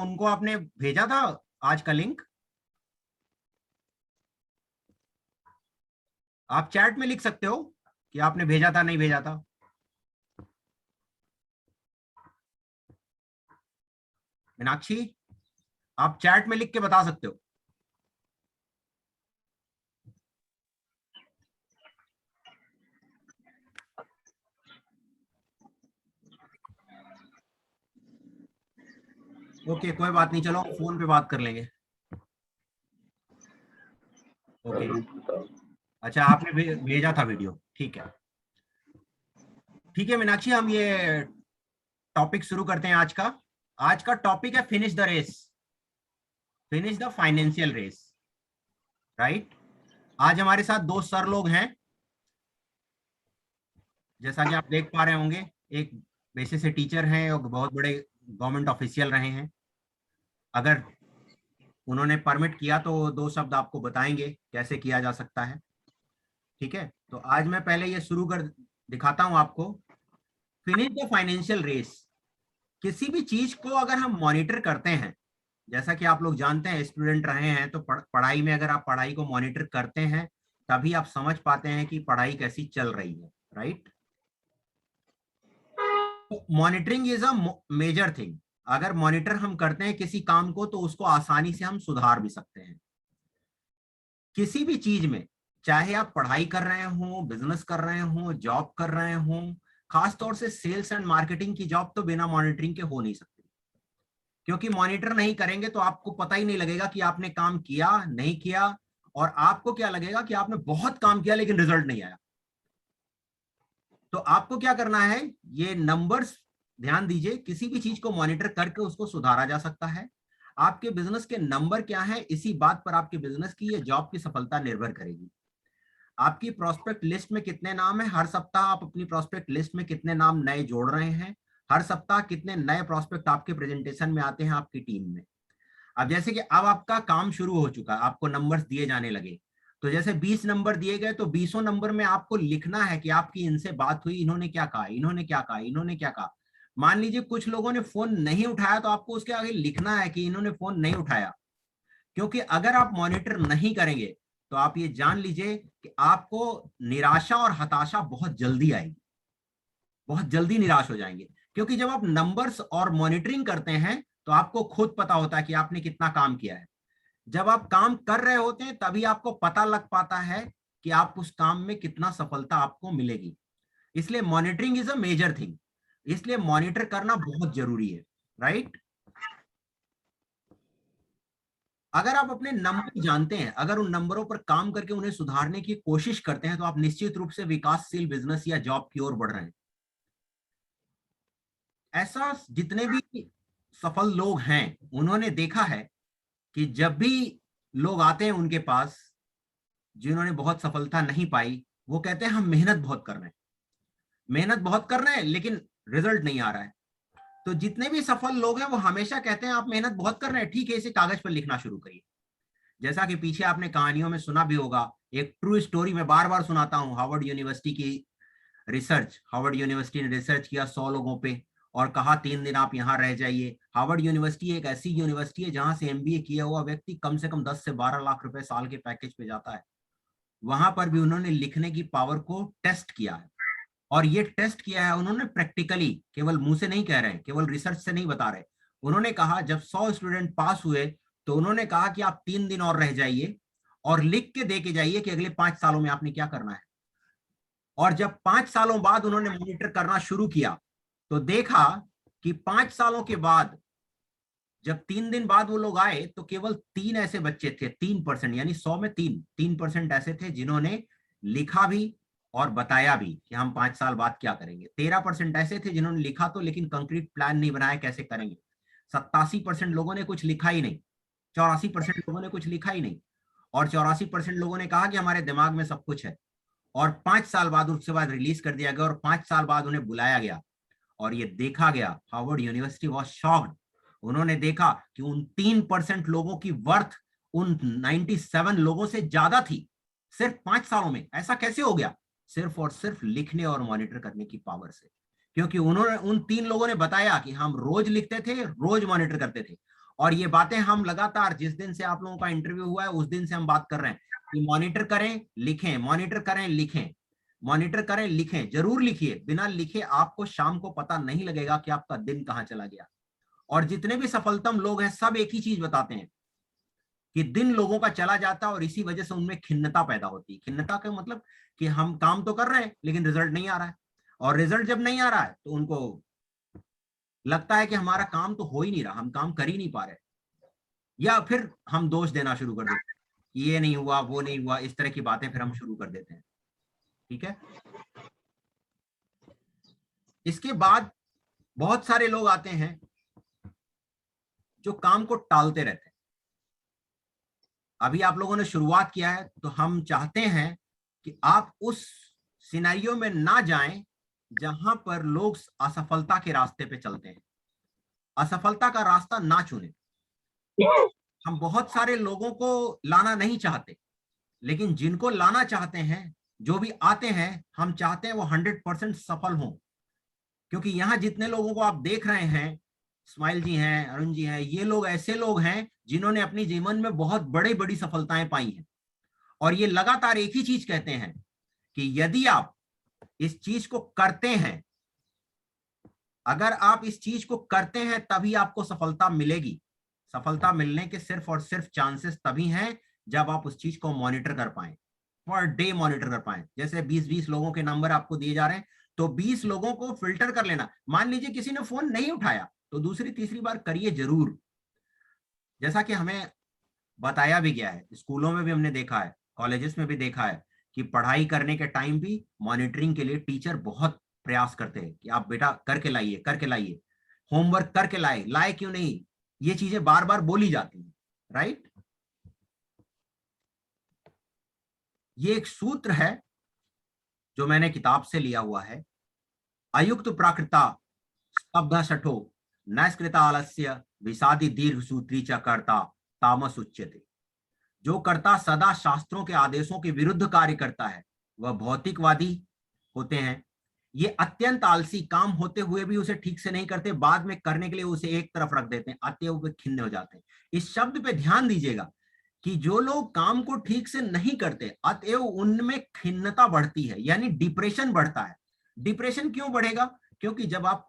उनको आपने भेजा था आज का लिंक? आप चैट में लिख सकते हो कि आपने भेजा था नहीं भेजा था। मीनाक्षी, आप चैट में लिख के बता सकते हो। ओके, कोई बात नहीं, चलो फोन पे बात कर लेंगे। ओके, अच्छा आपने भेजा था वीडियो, ठीक है। ठीक है मीनाक्षी, हम ये टॉपिक शुरू करते हैं आज का। आज का टॉपिक है finish the race, finish the financial race, right. आज हमारे साथ दो सर लोग हैं, जैसा कि आप देख पा रहे होंगे। एक पेशे से टीचर हैं और बहुत बड़े गवर्नमेंट ऑफिशियल रहे हैं। अगर उन्होंने परमिट किया तो दो शब्द आपको बताएंगे कैसे किया जा सकता है, ठीक है। तो आज मैं पहले ये शुरू कर दिखाता हूं आपको। फिनिश द फाइनेंशियल रेस, किसी भी चीज को अगर हम मॉनिटर करते हैं, जैसा कि आप लोग जानते हैं, स्टूडेंट रहे हैं तो पढ़ाई में अगर आप पढ़ाई को मॉनिटर करते हैं तभी आप समझ पाते हैं कि पढ़ाई कैसी चल रही है, right. Monitoring is a major thing. अगर मॉनिटर हम करते हैं किसी काम को तो उसको आसानी से हम सुधार भी सकते हैं। किसी भी चीज में, चाहे आप पढ़ाई कर रहे हो, बिजनेस कर रहे हो, जॉब कर रहे हो, खासतौर से सेल्स एंड मार्केटिंग की जॉब तो बिना मॉनिटरिंग के हो नहीं सकती, क्योंकि मॉनिटर नहीं करेंगे तो आपको पता ही नहीं लगेगा कि आपने काम किया नहीं किया, और आपको क्या लगेगा कि आपने बहुत काम किया लेकिन रिजल्ट नहीं आया। तो आपको क्या करना है, ये नंबर्स ध्यान दीजिए, किसी भी चीज को मॉनिटर करके उसको सुधारा जा सकता है। आपके बिजनेस के नंबर क्या है, इसी बात पर आपके बिजनेस की, ये जॉब की सफलता निर्भर करेगी। आपकी प्रोस्पेक्ट लिस्ट में कितने नाम है, हर सप्ताह आप अपनी प्रोस्पेक्ट लिस्ट में कितने नाम नए जोड़ रहे हैं, हर सप्ताह कितने नए प्रोस्पेक्ट आपके प्रेजेंटेशन में आते हैं आपकी टीम में। अब जैसे कि अब आपका काम शुरू हो चुका, आपको नंबर्स दिए जाने लगे, तो जैसे 20 नंबर दिए गए तो 20 नंबर में आपको लिखना है कि आपकी इनसे बात हुई, इन्होंने क्या कहा, इन्होंने क्या कहा, इन्होंने क्या कहा। मान लीजिए कुछ लोगों ने फोन नहीं उठाया तो आपको उसके आगे लिखना है कि इन्होंने फोन नहीं उठाया, क्योंकि अगर आप मॉनिटर नहीं करेंगे तो आप ये जान लीजिए कि आपको निराशा और हताशा बहुत जल्दी आएगी, बहुत जल्दी निराश हो जाएंगे। क्योंकि जब आप नंबर्स और मॉनिटरिंग करते हैं तो आपको खुद पता होता है कि आपने कितना काम किया है। जब आप काम कर रहे होते हैं तभी आपको पता लग पाता है कि आप उस काम में कितना सफलता आपको मिलेगी। इसलिए monitoring is a major thing, इसलिए मॉनिटर करना बहुत जरूरी है, राइट। अगर आप अपने नंबर जानते हैं, अगर उन नंबरों पर काम करके उन्हें सुधारने की कोशिश करते हैं तो आप निश्चित रूप से विकासशील बिजनेस या जॉब की ओर बढ़ रहे हैं। ऐसा जितने भी सफल लोग हैं उन्होंने देखा है कि जब भी लोग आते हैं उनके पास जिन्होंने बहुत सफलता नहीं पाई, वो कहते हैं हम मेहनत बहुत कर रहे हैं, मेहनत बहुत कर रहे हैं लेकिन रिजल्ट नहीं आ रहा है। तो जितने भी सफल लोग हैं वो हमेशा कहते हैं आप मेहनत बहुत कर रहे हैं, ठीक है, इसे कागज पर लिखना शुरू करिए। जैसा कि पीछे आपने कहानियों में सुना भी होगा, एक ट्रू स्टोरी में बार बार सुनाता हूं, हार्वर्ड यूनिवर्सिटी की रिसर्च। हार्वर्ड यूनिवर्सिटी ने रिसर्च किया 100 लोगों पे और कहा 3 दिन आप यहाँ रह जाइए। हार्वर्ड यूनिवर्सिटी एक ऐसी यूनिवर्सिटी है जहां से एमबीए किया हुआ व्यक्ति कम से कम 10 से 12 लाख रुपए साल के पैकेज पे जाता है। वहां पर भी उन्होंने लिखने की पावर को टेस्ट किया है, और ये टेस्ट किया है उन्होंने प्रैक्टिकली, केवल मुंह से नहीं कह रहे हैं, केवल रिसर्च से नहीं बता रहे। उन्होंने कहा जब 100 स्टूडेंट पास हुए तो उन्होंने कहा कि आप 3 दिन और रह जाइए और लिख के दे के जाइए कि अगले 5 सालों में आपने क्या करना है। और जब 5 सालों बाद उन्होंने मॉनिटर करना शुरू किया तो देखा कि 5 सालों के बाद जब 3 दिन बाद वो लोग आए तो केवल 3 ऐसे बच्चे थे, 3%, यानी 100 में 3% ऐसे थे जिन्होंने लिखा भी और बताया भी कि हम 5 साल बाद क्या करेंगे। 13% ऐसे थे जिन्होंने लिखा तो लेकिन कंक्रीट प्लान नहीं बनाया कैसे करेंगे। 87% लोगों ने कुछ लिखा ही नहीं, 84% लोगों ने कुछ लिखा ही नहीं, और 84% लोगों ने कहा कि हमारे दिमाग में सब कुछ है। और 5 साल बाद उसके बाद रिलीज कर दिया गया और 5 साल बाद उन्हें बुलाया गया और ये देखा गया, हार्वर्ड यूनिवर्सिटी वॉज शॉक्ड। उन्होंने देखा कि उन 3% लोगों की वर्थ उन 97 लोगों से ज्यादा थी सिर्फ 5 सालों में। ऐसा कैसे हो गया? सिर्फ और सिर्फ लिखने और मॉनिटर करने की पावर से। क्योंकि उन्होंने, उन 3 लोगों ने बताया कि हम रोज लिखते थे, रोज मॉनिटर करते थे, और ये बातें हम लगातार, जिस दिन से आप लोगों का इंटरव्यू हुआ है उस दिन से हम बात कर रहे हैं कि मॉनिटर करें, लिखें, मॉनिटर करें, लिखें, मॉनिटर करें, लिखें, जरूर लिखिए। बिना लिखे आपको शाम को पता नहीं लगेगा कि आपका दिन कहां चला गया। और जितने भी सफलतम लोग हैं सब एक ही चीज बताते हैं कि दिन लोगों का चला जाता है और इसी वजह से उनमें खिन्नता पैदा होती है। खिन्नता का मतलब कि हम काम तो कर रहे हैं लेकिन रिजल्ट नहीं आ रहा है, और रिजल्ट जब नहीं आ रहा है तो उनको लगता है कि हमारा काम तो हो ही नहीं रहा, हम काम कर ही नहीं पा रहे, या फिर हम दोष देना शुरू कर देते हैं कि ये नहीं हुआ, वो नहीं हुआ, इस तरह की बातें फिर हम शुरू कर देते हैं। ठीक है। इसके बाद बहुत सारे लोग आते हैं जो काम को टालते रहते हैं। अभी आप लोगों ने शुरुआत किया है तो हम चाहते हैं कि आप उस सिनेरियो में ना जाएं जहां पर लोग असफलता के रास्ते पे चलते हैं। असफलता का रास्ता ना चुने। हम बहुत सारे लोगों को लाना नहीं चाहते, लेकिन जिनको लाना चाहते हैं, जो भी आते हैं, हम चाहते हैं वो 100% सफल हों। क्योंकि यहां जितने लोगों को आप देख रहे हैं, स्माइल जी हैं, अरुण जी हैं, ये लोग ऐसे लोग हैं जिन्होंने अपनी जीवन में बहुत बड़ी बड़ी सफलताएं पाई हैं। और ये लगातार एक ही चीज कहते हैं कि यदि आप इस चीज को करते हैं, अगर आप इस चीज को करते हैं तभी आपको सफलता मिलेगी। सफलता मिलने के सिर्फ और सिर्फ चांसेस तभी हैं जब आप उस चीज को मॉनिटर कर पाए, पर डे मॉनिटर कर पाए। जैसे 20-20 लोगों के नंबर आपको दिए जा रहे हैं, तो 20 लोगों को फिल्टर कर लेना। मान लीजिए किसी ने फोन नहीं उठाया तो दूसरी तीसरी बार करिए जरूर। जैसा कि हमें बताया भी गया है, स्कूलों में भी हमने देखा है, कॉलेजेस में भी देखा है कि पढ़ाई करने के टाइम भी मॉनिटरिंग के लिए टीचर बहुत प्रयास करते हैं कि आप बेटा करके लाइए, करके लाइए, होमवर्क करके लाए, लाए क्यों नहीं, ये चीजें बार बार बोली जाती हैं। राइट। ये एक सूत्र है जो मैंने किताब से लिया हुआ है। अयुक्त प्राकृता स्तब्ध शठो नैस्कृता आलस्य विषादी दीर्घ सूत्री च कर्ता तामस उच्यते। जो कर्ता सदा शास्त्रों के आदेशों के विरुद्ध कार्य करता है वह भौतिकवादी होते हैं। ये अत्यंत आलसी, काम होते हुए भी उसे ठीक से नहीं करते, बाद में करने के लिए उसे एक तरफ रख देते हैं, अतएव वे खिन्न हो जाते हैं। इस शब्द पे ध्यान दीजिएगा कि जो लोग काम को ठीक से नहीं करते अतएव उनमें खिन्नता बढ़ती है, यानी डिप्रेशन बढ़ता है। डिप्रेशन क्यों बढ़ेगा? क्योंकि जब आप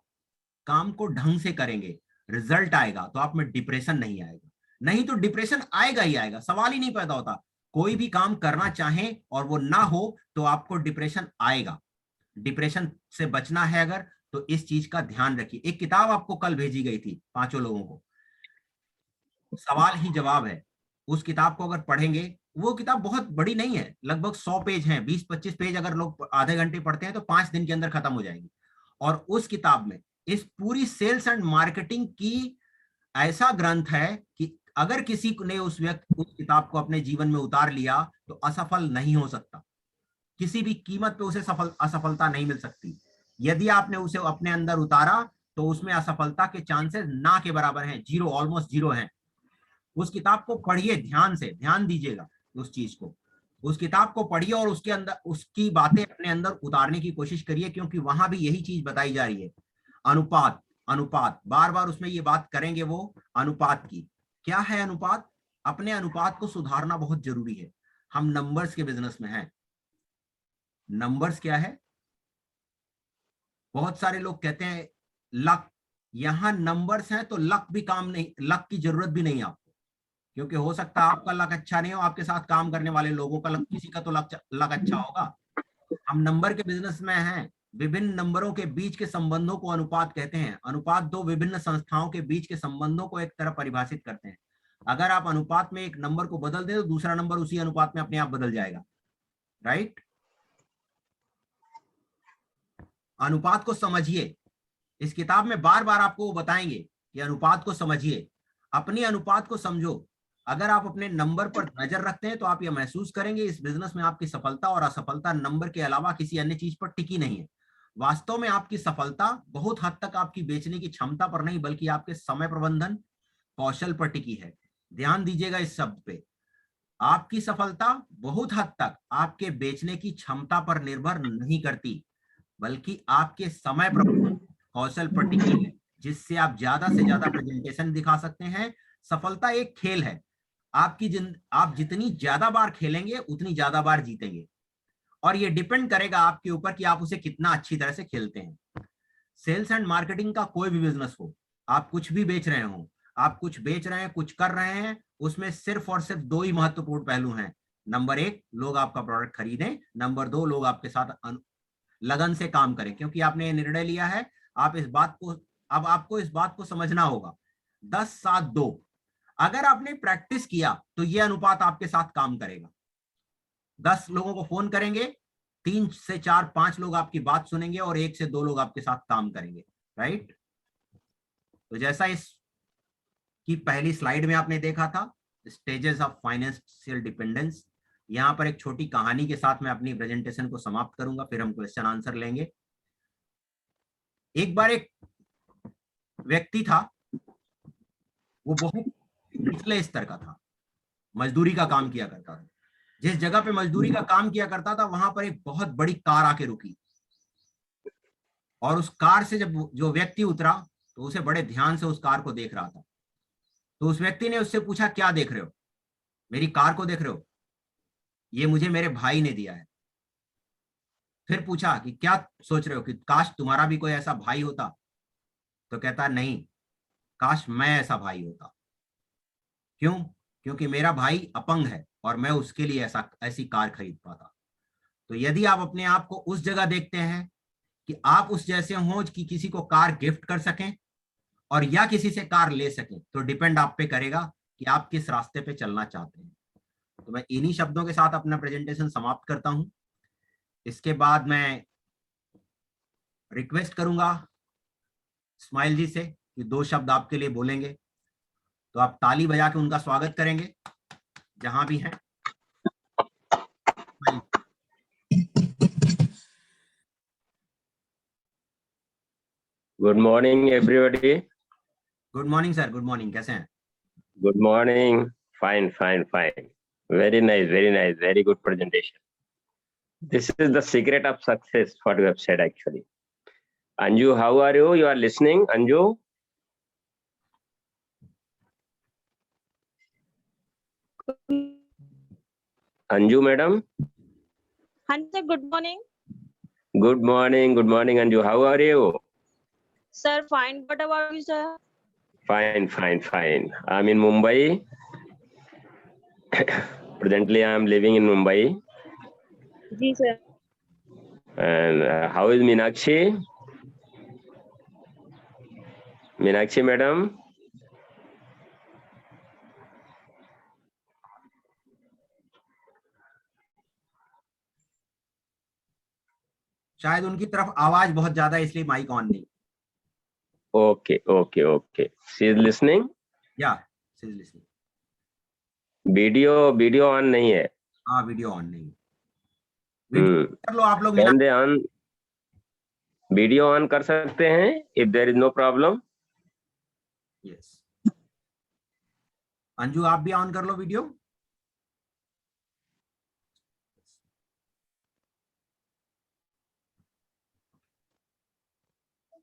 काम को ढंग से करेंगे, रिजल्ट आएगा, तो आप में डिप्रेशन नहीं आएगा। नहीं तो डिप्रेशन आएगा ही आएगा, सवाल ही नहीं पैदा होता। कोई भी काम करना चाहे और वो ना हो तो आपको डिप्रेशन आएगा। डिप्रेशन से बचना है अगर, तो इस चीज का ध्यान रखिए। एक किताब आपको कल भेजी गई थी 5 लोगों को, सवाल ही जवाब है। उस किताब को अगर पढ़ेंगे, वो किताब बहुत बड़ी नहीं है, लगभग 100 पेज है, 20-25 पेज अगर लोग आधे घंटे पढ़ते हैं तो 5 दिन के अंदर खत्म हो जाएगी। और उस किताब में इस पूरी सेल्स एंड मार्केटिंग की ऐसा ग्रंथ है कि अगर किसी ने उस किताब को अपने जीवन में उतार लिया तो असफल नहीं हो सकता। किसी भी कीमत पे उसे असफलता नहीं मिल सकती। यदि आपने उसे अपने अंदर उतारा तो उसमें असफलता के चांसेस ना के बराबर हैं, जीरो, ऑलमोस्ट जीरो हैं। उस किताब को पढ़िए, ध्यान से ध्यान दीजिएगा उस चीज को। उस किताब को पढ़िए और उसके अंदर उसकी बातें अपने अंदर उतारने की कोशिश करिए, क्योंकि वहां भी यही चीज बताई जा रही है। अनुपात, अनुपात, बार बार उसमें ये बात करेंगे वो अनुपात की। क्या है अनुपात? अपने अनुपात को सुधारना बहुत जरूरी है। हम नंबर्स के बिजनेस में हैं। नंबर्स क्या है? बहुत सारे लोग कहते हैं लक। यहां नंबर्स हैं तो लक भी काम नहीं, लक की जरूरत भी नहीं आपको, क्योंकि हो सकता है आपका लक अच्छा नहीं हो, आपके साथ काम करने वाले लोगों का लक, किसी का तो लक अच्छा होगा। हम नंबर के बिजनेस में हैं। विभिन्न नंबरों के बीच के संबंधों को अनुपात कहते हैं। अनुपात दो विभिन्न संस्थाओं के बीच के संबंधों को एक तरह परिभाषित करते हैं। अगर आप अनुपात में एक नंबर को बदल दें तो दूसरा नंबर उसी अनुपात में अपने आप बदल जाएगा। राइट। अनुपात को समझिए। इस किताब में बार बार आपको वो बताएंगे कि अनुपात को समझिए, अपनी अनुपात को समझो। अगर आप अपने नंबर पर नजर रखते हैं तो आप ये महसूस करेंगे इस बिजनेस में आपकी सफलता और असफलता नंबर के अलावा किसी अन्य चीज पर टिकी नहीं है। वास्तव में आपकी सफलता बहुत हद तक आपकी बेचने की क्षमता पर नहीं, बल्कि आपके समय प्रबंधन कौशल पर टिकी है। ध्यान दीजिएगा इस शब्द पे। आपकी सफलता बहुत हद तक आपके बेचने की क्षमता पर निर्भर नहीं करती, बल्कि आपके समय प्रबंधन कौशल पर टिकी है, जिससे आप ज्यादा से ज्यादा प्रेजेंटेशन दिखा सकते हैं, सफलता एक खेल है। आप जितनी ज्यादा बार खेलेंगे उतनी ज्यादा बार जीतेंगे, और ये डिपेंड करेगा आपके ऊपर कि आप उसे कितना अच्छी तरह से खेलते हैं। सेल्स एंड मार्केटिंग का कोई भी बिजनेस हो, आप कुछ भी बेच रहे हो, आप कुछ बेच रहे हैं, कुछ कर रहे हैं, उसमें सिर्फ और सिर्फ दो ही महत्वपूर्ण पहलू हैं। नंबर एक, लोग आपका प्रोडक्ट खरीदें। नंबर दो, लोग आपके साथ लगन से काम करें, क्योंकि आपने ये निर्णय लिया है। आप इस बात को अब आपको इस बात को समझना होगा, 10-7-2, अगर आपने प्रैक्टिस किया तो ये अनुपात आपके साथ काम करेगा। 10 लोगों को फोन करेंगे, 3 से 4-5 लोग आपकी बात सुनेंगे और 1 से 2 लोग आपके साथ काम करेंगे, राइट। तो जैसा इस की पहली स्लाइड में आपने देखा था, स्टेजेस ऑफ फाइनेंशियल डिपेंडेंस, यहां पर एक छोटी कहानी के साथ मैं अपनी प्रेजेंटेशन को समाप्त करूंगा, फिर हम क्वेश्चन आंसर लेंगे। एक बार एक व्यक्ति था, वो बहुत निचले स्तर का था, मजदूरी का काम किया करता था। जिस जगह पे मजदूरी का काम किया करता था वहां पर एक बहुत बड़ी कार आके रुकी, और उस कार से जब जो व्यक्ति उतरा तो उसे बड़े ध्यान से उस कार को देख रहा था। तो उस व्यक्ति ने उससे पूछा, क्या देख रहे हो? मेरी कार को देख रहे हो? ये मुझे मेरे भाई ने दिया है। फिर पूछा कि क्या सोच रहे हो कि काश तुम्हारा भी कोई ऐसा भाई होता? तो कहता, नहीं, काश मैं ऐसा भाई होता। क्यों? क्योंकि मेरा भाई अपंग है और मैं उसके लिए ऐसी कार खरीद पाता। तो यदि आप अपने आप को उस जगह देखते हैं कि आप उस जैसे हो कि किसी को कार गिफ्ट कर सकें और या किसी से कार ले सकें, तो डिपेंड आप पे करेगा कि आप किस रास्ते पे चलना चाहते हैं। तो मैं इन्हीं शब्दों के साथ अपना प्रेजेंटेशन समाप्त करता हूं। इसके बाद मैं रिक्वेस्ट करूंगा स्माइल जी से कि 2 शब्द आपके लिए बोलेंगे, तो आप ताली बजा के उनका स्वागत करेंगे जहां भी हैं। Good morning, everybody. Good morning sir, good morning, कैसे हैं? Good morning. Fine, fine, fine. Very nice, very nice. Very good presentation. This is the secret of success, what you have said actually. Anju, how are you? You are listening, Anju? Anju, madam? Sir, good morning. Good morning, Anju. How are you? Sir, fine. What about you, sir? Fine, fine, fine. I'm in Mumbai. Presently, I'm living in Mumbai. Ji, sir. And how is Meenakshi? Meenakshi, madam? शायद उनकी तरफ आवाज बहुत ज्यादा है, इसलिए mic on नहीं। Okay, okay, okay. She is listening? या she is listening. Video on नहीं है। हाँ, वीडियो ऑन नहीं। वीडियो कर लो आप लोग। Can they on video on कर सकते हैं if there is no problem? Yes, Anju आप भी ऑन कर लो video.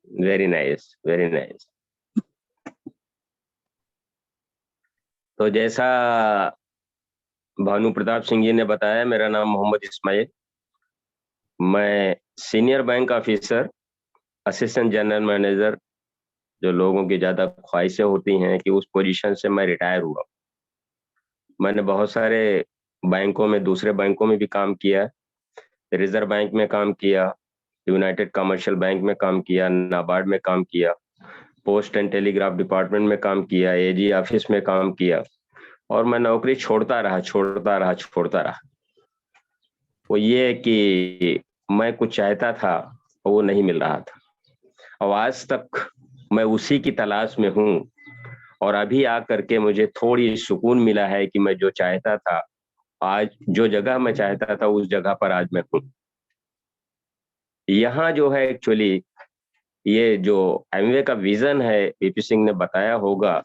Very nice, very nice. तो जैसा भानु प्रताप सिंह जी ने बताया, मेरा नाम मोहम्मद इस्माइल, मैं senior bank officer, assistant general manager, जो लोगों की ज्यादा ख्वाहिशें होती हैं कि उस पोजीशन से मैं रिटायर हुआ। मैंने बहुत सारे बैंकों में, दूसरे बैंकों में भी काम किया, रिजर्व बैंक में काम किया, यूनाइटेड कमर्शियल बैंक में काम किया, नाबार्ड में काम किया, पोस्ट एंड टेलीग्राफ डिपार्टमेंट में काम किया, एजी ऑफिस में काम किया, और मैं नौकरी छोड़ता रहा। वो ये कि मैं कुछ चाहता था और वो नहीं मिल रहा था, और आज तक मैं उसी की तलाश में हूँ। और अभी आकर के मुझे थोड़ी सुकून मिला है कि मैं जो चाहता था, आज जो जगह मैं चाहता था उस जगह पर आज मैं हूँ। यहाँ जो है एक्चुअली ये जो एमवे का विजन है, वीपी सिंह ने बताया होगा,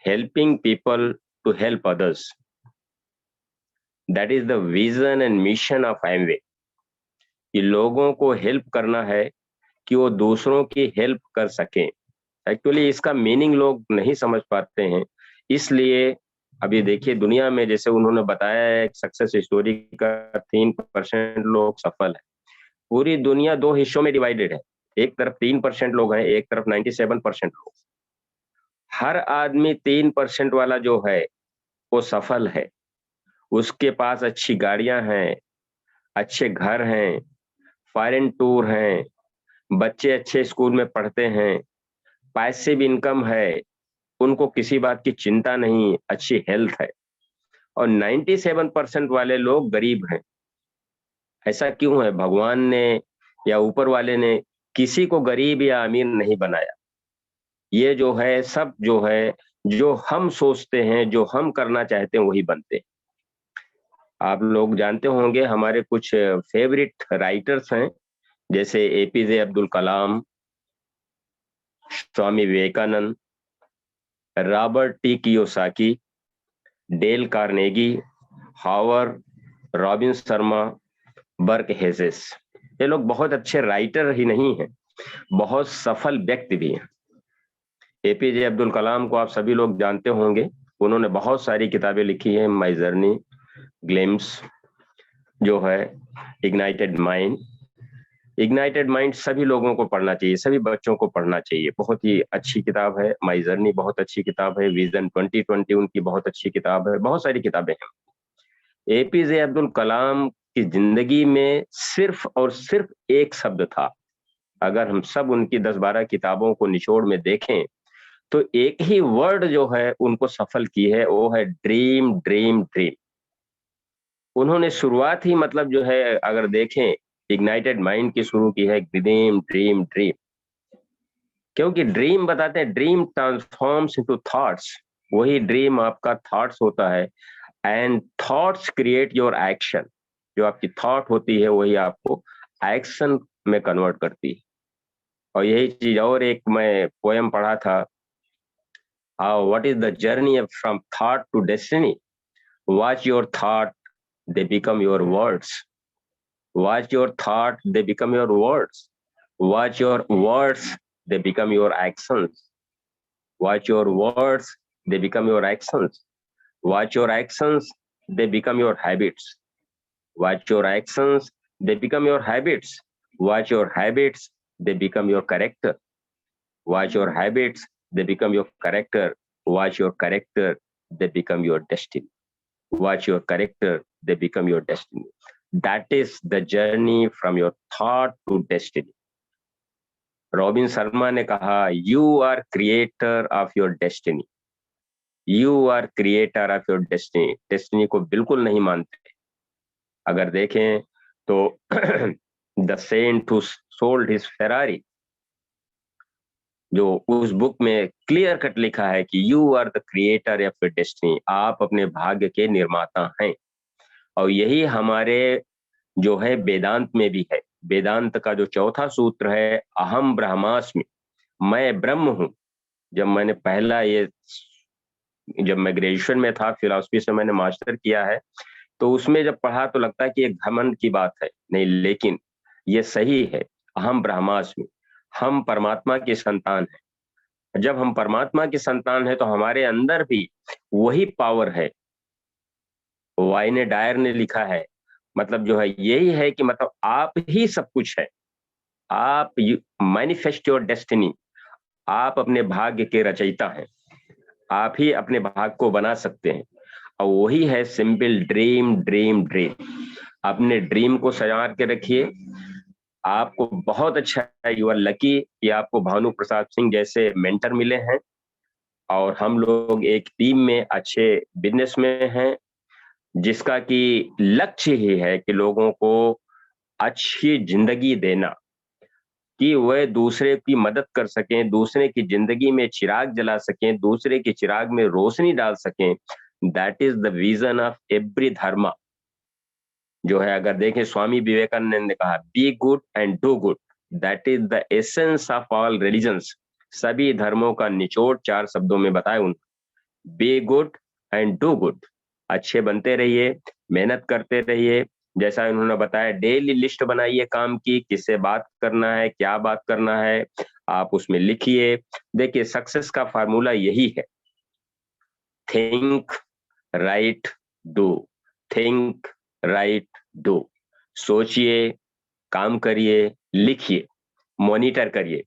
helping people to help others, that is the vision and mission of Amway. कि लोगों को हेल्प करना है कि वो दूसरों की हेल्प कर सकें। एक्चुअली इसका मीनिंग लोग नहीं समझ पाते हैं। इसलिए अभी देखिए दुनिया में जैसे उन्होंने बताया है सक्सेस स्टोरी का 3% लोग सफल है। पूरी दुनिया 2 हिस्सों में डिवाइडेड है, एक तरफ 3% लोग हैं, एक तरफ 97% लोग। हर आदमी 3% वाला जो है वो सफल है, उसके पास अच्छी गाड़ियां हैं, अच्छे घर हैं, फॉरेन टूर हैं, बच्चे अच्छे स्कूल में पढ़ते हैं, पैसिव इनकम है, उनको किसी बात की चिंता नहीं, अच्छी हेल्थ है। और 97% वाले लोग गरीब हैं। ऐसा क्यों है? भगवान ने या ऊपर वाले ने किसी को गरीब या अमीर नहीं बनाया। ये जो है सब जो है, जो हम सोचते हैं, जो हम करना चाहते हैं वही बनते हैं। आप लोग जानते होंगे हमारे कुछ फेवरेट राइटर्स हैं, जैसे APJ Abdul Kalam, Swami Vivekananda, Robert T Kiyosaki, Dale Carnegie, Howard, Robin Sharma, Burke Hedges. ये लोग बहुत अच्छे राइटर ही नहीं हैं, बहुत सफल व्यक्ति भी हैं। एपीजे अब्दुल कलाम को आप सभी लोग जानते होंगे, उन्होंने बहुत सारी किताबें लिखी हैं, माय जर्नी, ग्लिम्स जो है, इग्नाइटेड माइंड। इग्नाइटेड माइंड सभी लोगों को पढ़ना चाहिए, सभी बच्चों को पढ़ना चाहिए, बहुत ही अच्छी किताब है। माय जर्नी बहुत अच्छी किताब है, विजन 2020 उनकी बहुत अच्छी किताब है, बहुत सारी किताबें हैं। एपीजे अब्दुल कलाम की जिंदगी में सिर्फ और सिर्फ एक शब्द था, अगर हम सब उनकी 10-12 किताबों को निचोड़ में देखें तो एक ही वर्ड जो है उनको सफल की है, वो है ड्रीम ड्रीम ड्रीम। उन्होंने शुरुआत ही मतलब जो है अगर देखें इग्नाइटेड माइंड की शुरू की है, ड्रीम ड्रीम ड्रीम। क्योंकि ड्रीम बताते हैं ड्रीम ट्रांसफॉर्म्स इनटू थॉट्स, वही ड्रीम आपका थॉट्स होता है, and thoughts create your action. जो आपकी थॉट होती है वही आपको एक्शन में कन्वर्ट करती है। और यही चीज, और एक मैं पोएम पढ़ा था, what is the journey from thought to destiny, watch your thought they become your words, watch your thought, they become your words, watch your words, they become your actions, watch your words, they become your actions, watch your actions, they become your habits, watch your actions, they become your habits, watch your habits, they become your character, watch your habits, they become your character, watch your character, they become your destiny, watch your character, they become your destiny. That is the journey from your thought to destiny. Robin Sharma ने कहा, you are creator of your destiny, you are creator of your destiny. destiny को बिल्कुल नहीं मानते। अगर देखें तो the saint who sold his Ferrari, जो उस बुक में क्लियर कट लिखा है कि you are the creator of your destiny, आप अपने भाग्य के निर्माता हैं। और यही हमारे जो है वेदांत में भी है। वेदांत का जो चौथा सूत्र है, अहम ब्रह्मास्मि, मैं ब्रह्म हूं। जब मैंने पहला ये, जब मैं ग्रेजुएशन में था, फिलॉसफी से मैंने मास्टर किया है, तो उसमें जब पढ़ा तो लगता है कि एक घमंड की बात है, नहीं, लेकिन ये सही है। अहम ब्रह्मास्मि, हम परमात्मा की संतान हैं। जब हम परमात्मा की संतान है तो हमारे अंदर भी वही पावर है। वाइने डायर ने लिखा है, मतलब जो है यही है कि मतलब आप ही सब कुछ है, आप मैनिफेस्ट योर डेस्टिनी, आप अपने भाग्य के रचयिता हैं, आप ही अपने भाग्य को बना सकते हैं। और वही है सिंपल ड्रीम ड्रीम ड्रीम। अपने ड्रीम को संवार के रखिए, आपको बहुत अच्छा है, यू आर लकी कि आपको भानु प्रसाद सिंह जैसे मेंटर मिले हैं, और हम लोग एक टीम में अच्छे बिजनेस में हैं, जिसका कि लक्ष्य ही है कि लोगों को अच्छी जिंदगी देना, कि वह दूसरे की मदद कर सकें, दूसरे की जिंदगी में चिराग जला सकें, दूसरे के चिराग में रोशनी डाल सकें। That is the vision of every धर्म जो है। अगर देखें, स्वामी विवेकानंद ने कहा, be good and do good, that is the essence of all religions. सभी धर्मों का निचोड़ 4 शब्दों में बताए उन्होंने, be good and do good. अच्छे बनते रहिए, मेहनत करते रहिए, जैसा उन्होंने बताया, डेली लिस्ट बनाइए काम की, किससे बात करना है, क्या बात करना है, आप उसमें लिखिए। देखिए, सक्सेस का फार्मूला यही है, think right do, think right do. सोचिए, काम करिए, लिखिए, मॉनिटर करिए।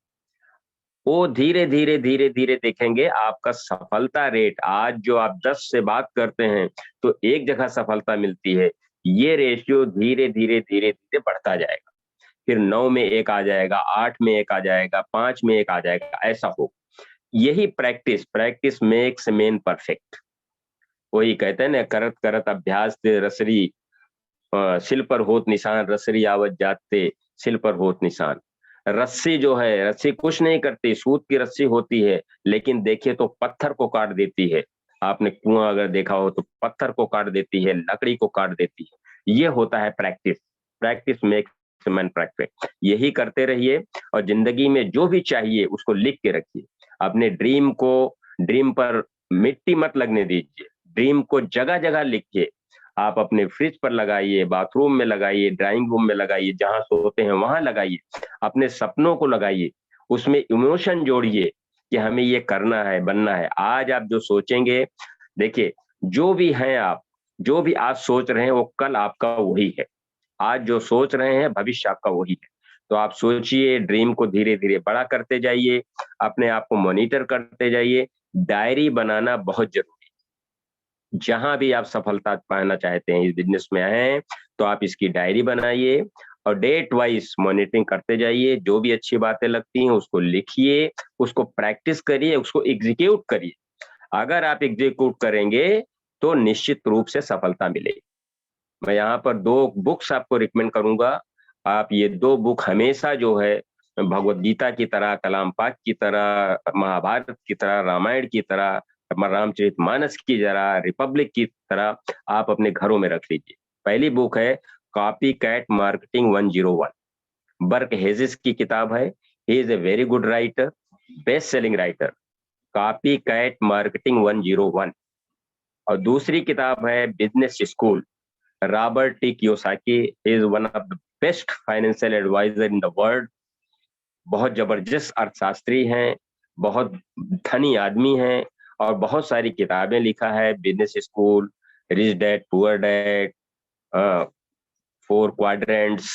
वो धीरे धीरे धीरे धीरे देखेंगे आपका सफलता रेट। आज जो आप 10 से बात करते हैं तो एक जगह सफलता मिलती है, ये रेशियो धीरे धीरे धीरे धीरे बढ़ता जाएगा। फिर 9 में 1 आ जाएगा, 8 में 1 आ जाएगा, 5 में 1 आ जाएगा, ऐसा हो। यही प्रैक्टिस मेक्स मैन परफेक्ट। वही कहते हैं ना, करत करत अभ्यास ते रसरी सिल पर होत निशान, रसरी आवत जाते सिल पर होत निशान। रस्सी जो है, रस्सी कुछ नहीं करती, सूत की रस्सी होती है, लेकिन देखिए तो पत्थर को काट देती है। आपने कुआं अगर देखा हो तो पत्थर को काट देती है, लकड़ी को काट देती है। ये होता है प्रैक्टिस मेक्स मैन परफेक्ट। यही करते रहिए और जिंदगी में जो भी चाहिए उसको लिख के रखिए। अपने ड्रीम पर मिट्टी मत लगने दीजिए, ड्रीम को जगह जगह लिखिए। आप अपने फ्रिज पर लगाइए, बाथरूम में लगाइए, ड्राइंग रूम में लगाइए, जहां सोते हैं वहां लगाइए। अपने सपनों को लगाइए, उसमें इमोशन जोड़िए कि हमें ये करना है, बनना है। आज आप जो सोचेंगे, देखिए जो भी हैं आप, जो भी आज सोच रहे हैं वो कल आपका वही है। आज जो सोच रहे हैं भविष्य आपका वही है। तो आप सोचिए, ड्रीम को धीरे धीरे बड़ा करते जाइए, अपने आप को मॉनिटर करते जाइए। डायरी बनाना बहुत जरूरी। जहां भी आप सफलता पाना चाहते हैं, इस बिजनेस में हैं, तो आप इसकी डायरी बनाइए और डेट वाइज मॉनिटरिंग करते जाइए। जो भी अच्छी बातें लगती हैं उसको लिखिए, उसको प्रैक्टिस करिए, उसको एग्जीक्यूट करिए। अगर आप एग्जीक्यूट करेंगे तो निश्चित रूप से सफलता मिलेगी। मैं यहाँ पर 2 बुक्स आपको रिकमेंड करूंगा। आप ये 2 बुक हमेशा जो है, भगवत गीता की तरह, कलाम पाक की तरह, महाभारत की तरह, रामायण की तरह, रामचरितमानस की तरह, रिपब्लिक की तरह आप अपने घरों में रख लीजिए। पहली बुक है copycat marketing 101, Burke Hedges की किताब है। He is a very good writer, best selling writer. Copycat marketing 101। और दूसरी किताब है business school, Robert T Kiyosaki is one of the best financial advisor in the world. बहुत जबरदस्त अर्थशास्त्री हैं, बहुत धनी आदमी हैं और बहुत सारी किताबें लिखा है। Business school, rich dad poor dad, 4 quadrants,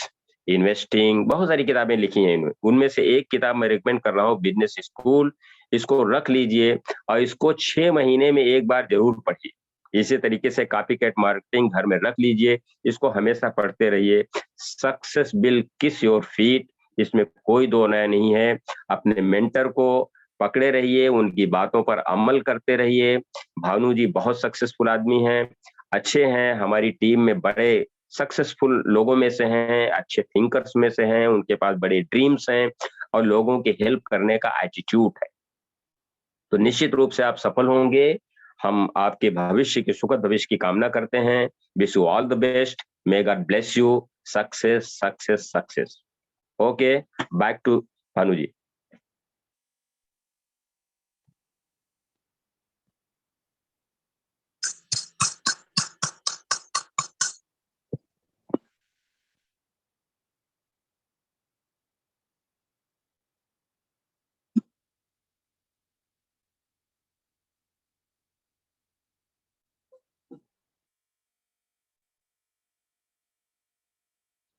investing, बहुत सारी किताबें लिखी हैं इन्होंने। उनमें से एक किताब मैं रिकमेंड कर रहा हूँ, बिजनेस स्कूल। इसको रख लीजिए और इसको 6 महीने में एक बार जरूर पढ़िए। इसी तरीके से कॉपी कैट मार्केटिंग घर में रख लीजिए, इसको हमेशा पढ़ते रहिए। सक्सेस विल किस योर फीट, इसमें कोई दो नया नहीं है। अपने मेंटर को पकड़े रहिए, उनकी बातों पर अमल करते रहिए। भानु जी बहुत सक्सेसफुल आदमी हैं, अच्छे हैं, हमारी टीम में बड़े सक्सेसफुल लोगों में से हैं, अच्छे थिंकर्स में से हैं, उनके पास बड़े ड्रीम्स हैं और लोगों की हेल्प करने का एटीट्यूड है। तो निश्चित रूप से आप सफल होंगे। हम आपके भविष्य के सुखद भविष्य की कामना करते हैं। Wish you all the best, may God bless you. Success success success. Okay, back to Bhanu ji.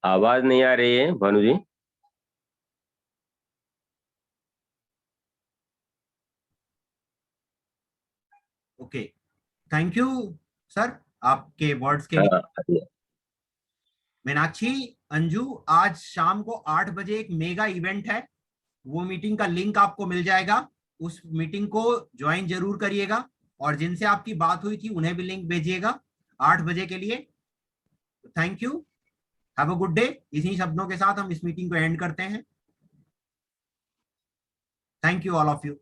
आवाज नहीं आ रही है Bhanu ji. Okay, thank you sir आपके वर्ड्स के लिए। हाँ, मीनाक्षी, अंजू, आज शाम को 8 बजे एक मेगा इवेंट है, वो मीटिंग का लिंक आपको मिल जाएगा। उस मीटिंग को ज्वाइन जरूर करिएगा और जिनसे आपकी बात हुई थी उन्हें भी लिंक भेजिएगा 8 बजे के लिए। Thank you, have a good day. इन्हीं शब्दों के साथ हम इस मीटिंग को एंड करते हैं। Thank you all of you.